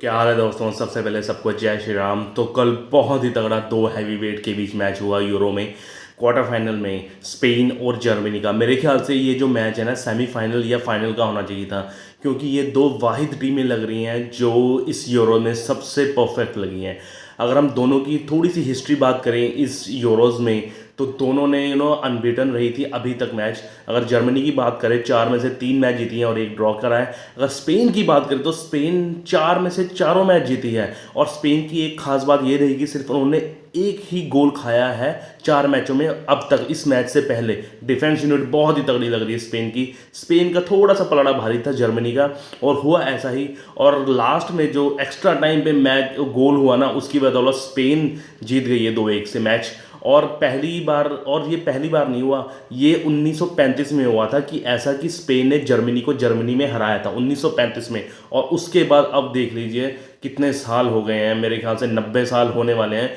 क्या हाल है दोस्तों। सबसे पहले सबको जय श्री राम। तो कल बहुत ही तगड़ा दो हैवी वेट के बीच मैच हुआ यूरो में, क्वार्टर फाइनल में स्पेन और जर्मनी का। मेरे ख्याल से ये जो मैच है ना सेमीफाइनल या फाइनल का होना चाहिए था, क्योंकि ये दो वाहिद टीमें लग रही हैं जो इस यूरो में सबसे परफेक्ट लगी हैं। अगर हम दोनों की थोड़ी सी हिस्ट्री बात करें इस यूरोज़ में, तो दोनों ने अनबीटन रही थी अभी तक मैच। अगर जर्मनी की बात करें, 4 में से 3 मैच जीती हैं और 1 ड्रॉ करा है। अगर स्पेन की बात करें तो स्पेन 4 में से 4 मैच जीती है, और स्पेन की एक खास बात ये रही कि सिर्फ उन्होंने एक ही गोल खाया है 4 मैचों में अब तक। इस मैच से पहले डिफेंस यूनिट बहुत ही तगड़ी लग रही है स्पेन की। स्पेन का थोड़ा सा पलड़ा भारी था जर्मनी का, और हुआ ऐसा ही। और लास्ट में जो एक्स्ट्रा टाइम पे मैच गोल हुआ ना, उसकी बदौलत स्पेन जीत गई है 2-1 से मैच। और पहली बार, और ये पहली बार नहीं हुआ, ये 1935 में हुआ था कि ऐसा कि स्पेन ने जर्मनी को जर्मनी में हराया था 1935 में। और उसके बाद अब देख लीजिए कितने साल हो गए हैं, मेरे ख्याल से 90 साल होने वाले हैं,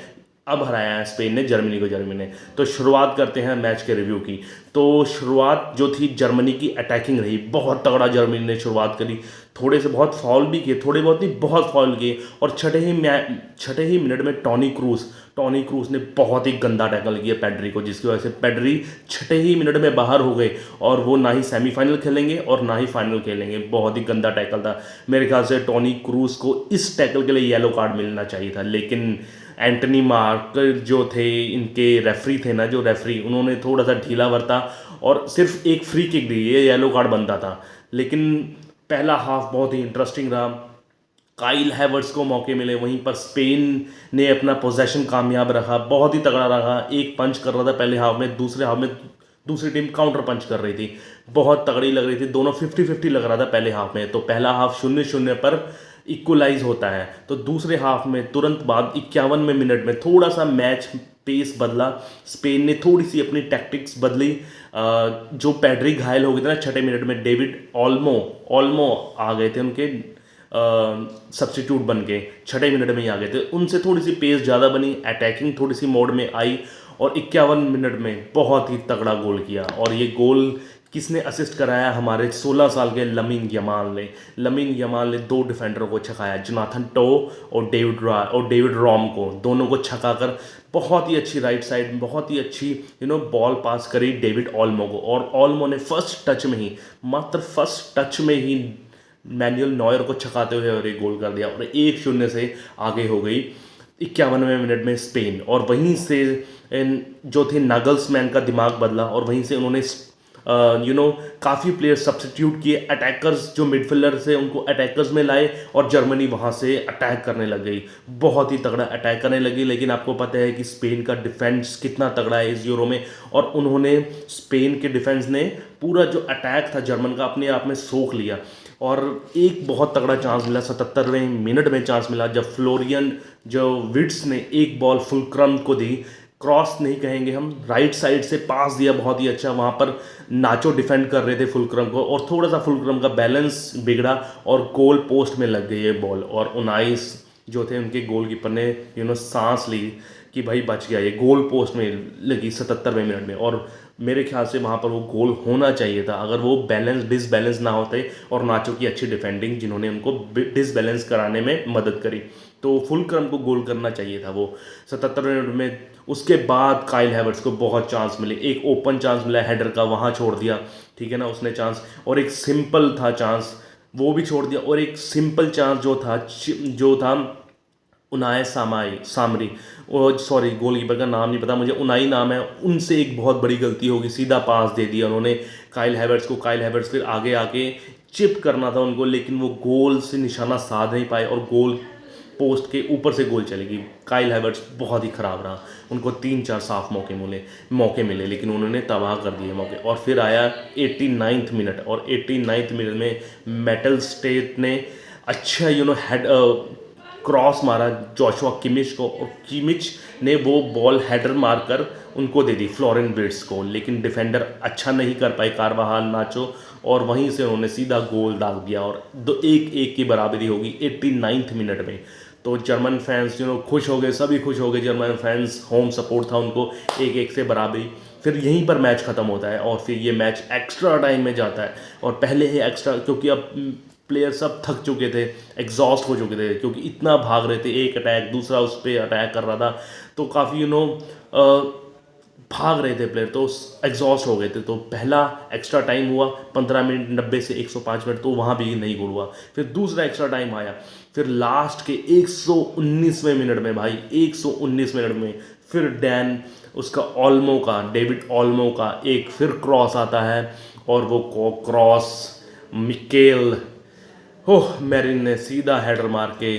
अब हराया है स्पेन ने जर्मनी को जर्मनी ने। तो शुरुआत करते हैं मैच के रिव्यू की। तो शुरुआत जो थी जर्मनी की अटैकिंग रही, बहुत तगड़ा जर्मनी ने शुरुआत करी। थोड़े से बहुत फाउल भी किए, थोड़े बहुत नहीं बहुत फाउल किए। और छठे ही मिनट में टॉनी क्रूस ने बहुत ही गंदा टैकल किया पेड्री को, जिसकी वजह से पेड्री छठे ही मिनट में बाहर हो गए, और वो ना ही सेमीफाइनल खेलेंगे और ना ही फाइनल खेलेंगे। बहुत ही गंदा टैकल था। मेरे ख्याल से टॉनी क्रूस को इस टैकल के लिए येलो कार्ड मिलना चाहिए था, लेकिन एंटनी मार्क जो थे इनके रेफरी थे ना, जो रेफरी, उन्होंने थोड़ा सा ढीला बरता और सिर्फ एक फ्री किक दी। ये येलो कार्ड बनता था। लेकिन पहला हाफ बहुत ही इंटरेस्टिंग रहा। काइल हैवर्ट्स को मौके मिले, वहीं पर स्पेन ने अपना पोजेशन कामयाब रखा, बहुत ही तगड़ा रहा। एक पंच कर रहा था पहले हाफ में, दूसरे हाफ में दूसरी टीम काउंटर पंच कर रही थी, बहुत तगड़ी लग रही थी। दोनों 50-50 लग रहा था पहले हाफ में। तो पहला हाफ 0-0 पर इक्वलाइज होता है। तो दूसरे हाफ में तुरंत बाद 51वें मिनट में थोड़ा सा मैच पेस बदला। स्पेन ने थोड़ी सी अपनी टैक्टिक्स बदली। जो पैड्री घायल हो गए थे ना छठे मिनट में, डेविड ऑल्मो आ गए थे उनके सब्स्टिट्यूट बन के, छठे मिनट में ही आ गए थे। उनसे थोड़ी सी पेस ज़्यादा बनी, अटैकिंग थोड़ी सी मोड में आई, और 51 मिनट में बहुत ही तगड़ा गोल किया। और ये गोल किसने असिस्ट कराया? हमारे 16 साल के लमीन यमाल ने 2 डिफेंडरों को छकाया, जोनाथन टो और डेविड रॉम को, दोनों को छकाकर बहुत ही अच्छी राइट साइड, बहुत ही अच्छी बॉल पास करी डेविड ऑल्मो को। और ऑल्मो ने मात्र फर्स्ट टच में ही मैनुअल नॉयर को छकाते हुए और एक गोल कर दिया, और 1-0 से आगे हो गई 51वें मिनट में स्पेन। और वहीं से जो थे नागल्समैन का दिमाग बदला, और वहीं से उन्होंने काफ़ी प्लेयर सब्स्टिट्यूट किए। अटैकर्स जो मिडफील्डर से उनको अटैकर्स में लाए, और जर्मनी वहाँ से अटैक करने लग गई, बहुत ही तगड़ा अटैक करने लगी। लेकिन आपको पता है कि स्पेन का डिफेंस कितना तगड़ा है इस यूरो में, और उन्होंने स्पेन के डिफेंस ने पूरा जो अटैक था जर्मन का अपने आप में सोख लिया। और एक बहुत तगड़ा चांस मिला, 77वें मिनट में चांस मिला, जब फ्लोरियन जो विट्स ने एक बॉल फुलक्रम को दी, क्रॉस नहीं कहेंगे हम, राइट साइड से पास दिया बहुत ही अच्छा। वहाँ पर नाचो डिफेंड कर रहे थे फुलक्रम को, और थोड़ा सा फुलक्रम का बैलेंस बिगड़ा और गोल पोस्ट में लग गई है बॉल। और 19 जो थे उनके गोलकीपर ने सांस ली कि भाई बच गया, ये गोल पोस्ट में लगी 77वें मिनट में। और मेरे ख्याल से वहाँ पर वो गोल होना चाहिए था, अगर वो डिसबैलेंस ना होते, और नाचो की अच्छी डिफेंडिंग जिन्होंने उनको डिसबैलेंस कराने में मदद करी, तो फुल क्रम को गोल करना चाहिए था वो 77वें मिनट में। उसके बाद काइल हैवर्ट्स को बहुत चांस मिले, एक ओपन चांस मिला हेडर का, वहाँ छोड़ दिया, ठीक है ना उसने चांस। और एक सिंपल था चांस, वो भी छोड़ दिया। और एक सिंपल चांस जो था उनाय सामरी, सॉरी गोलकीपर का नाम नहीं पता मुझे, उनाई नाम है, उनसे एक बहुत बड़ी गलती होगी, सीधा पास दे दिया उन्होंने काइल हैवर्ट्स को। काइल हैवर्ट्स फिर आगे आके चिप करना था उनको, लेकिन वो गोल से निशाना साध नहीं पाए, और गोल पोस्ट के ऊपर से गोल चलेगी। काइल हैवर्ट्स बहुत ही ख़राब रहा, उनको 3-4 साफ मौके मिले, लेकिन उन्होंने तबाह कर दिए मौके। और फिर आया 89वें मिनट, और 89वें मिनट में मेटल स्टेट ने अच्छा हेड क्रॉस मारा जोशुआ किमिच को, और किमिच ने वो बॉल हेडर मारकर उनको दे दी फ्लोरेन विर्ट्स को, लेकिन डिफेंडर अच्छा नहीं कर पाए कारवाहाल नाचो, और वहीं से उन्होंने सीधा गोल दाग दिया, और 1-1 की बराबरी होगी 89वें मिनट में। तो जर्मन फैंस खुश हो गए, सभी खुश हो गए जर्मन फैंस, होम सपोर्ट था उनको, 1-1 से बराबरी। फिर यहीं पर मैच ख़त्म होता है, और फिर ये मैच एक्स्ट्रा टाइम में जाता है। और पहले ही एक्स्ट्रा, क्योंकि अब प्लेयर सब थक चुके थे, एग्जॉस्ट हो चुके थे, क्योंकि इतना भाग रहे थे, एक अटैक दूसरा उस पर अटैक कर रहा था, तो काफ़ी भाग रहे थे प्लेयर, तो एग्जॉस्ट हो गए थे। तो पहला एक्स्ट्रा टाइम हुआ 15 मिनट, 90 से 105 मिनट, तो वहाँ भी नहीं गोल हुआ। फिर दूसरा एक्स्ट्रा टाइम आया, फिर लास्ट के 119वें मिनट में भाई, 119 मिनट में फिर डैन उसका ऑल्मो का, डेविड ऑल्मो का एक फिर क्रॉस आता है, और वो क्रॉस मिकेल मैरिन ने सीधा हेडर मार के,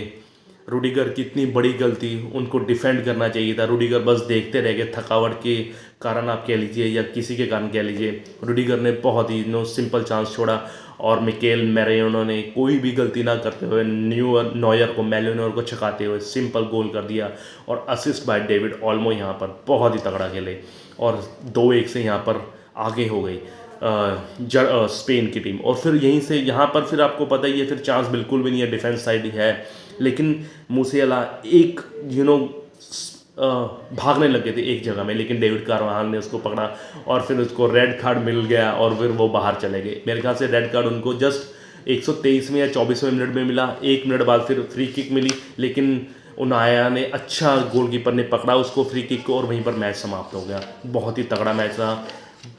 रूडिगर की इतनी बड़ी गलती, उनको डिफेंड करना चाहिए था। रूडिगर बस देखते रह गए, थकावट के कारण आप कह लीजिए या किसी के कारण कह लीजिए। रूडिगर ने बहुत ही सिंपल चांस छोड़ा, और मिकेल मैरिनो ने कोई भी गलती ना करते हुए नॉयर को, मेलिनोर को छकाते हुए सिंपल गोल कर दिया, और असिस्ट बाय डेविड ऑल्मो यहाँ पर बहुत ही तगड़ा खेले, और 2-1 से यहाँ पर आगे हो गई स्पेन की टीम। और फिर यहीं से यहाँ पर फिर आपको पता ही है, फिर चांस बिल्कुल भी नहीं है, डिफेंस साइड ही है, लेकिन मूसियाला एक भागने लगे थे एक जगह में, लेकिन डेविड कारवाहल ने उसको पकड़ा, और फिर उसको रेड कार्ड मिल गया, और फिर वो बाहर चले गए। मेरे ख्याल से रेड कार्ड उनको जस्ट 123वें या 24वें मिनट में मिला, 1 मिनट बाद फिर फ्री किक मिली, लेकिन उनाया ने अच्छा, गोलकीपर ने पकड़ा उसको फ्री किक को, और वहीं पर मैच समाप्त हो गया। बहुत ही तगड़ा मैच था,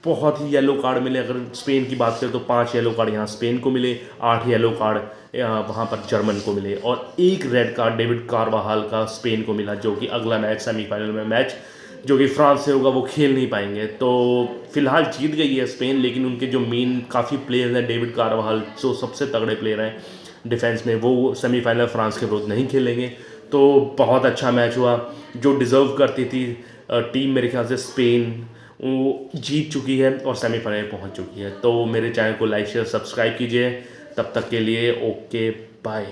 बहुत ही येलो कार्ड मिले। अगर स्पेन की बात करें तो 5 येलो कार्ड यहाँ स्पेन को मिले, 8 येलो कार्ड वहाँ पर जर्मन को मिले, और 1 रेड कार्ड डेविड कारवाहाल का स्पेन को मिला, जो कि अगला मैच सेमीफाइनल में मैच जो कि फ्रांस से होगा वो खेल नहीं पाएंगे। तो फिलहाल जीत गई है स्पेन, लेकिन उनके जो मेन काफ़ी प्लेयर्स हैं, डेविड कारवाहाल जो सबसे तगड़े प्लेयर हैं डिफेंस में, वो सेमीफाइनल फ्रांस के विरुद्ध नहीं खेलेंगे। तो बहुत अच्छा मैच हुआ, जो डिज़र्व करती थी टीम मेरे ख्याल से स्पेन वो जीत चुकी है और सेमीफाइनल पहुंच चुकी है। तो मेरे चैनल को लाइक शेयर सब्सक्राइब कीजिए। तब तक के लिए ओके बाय।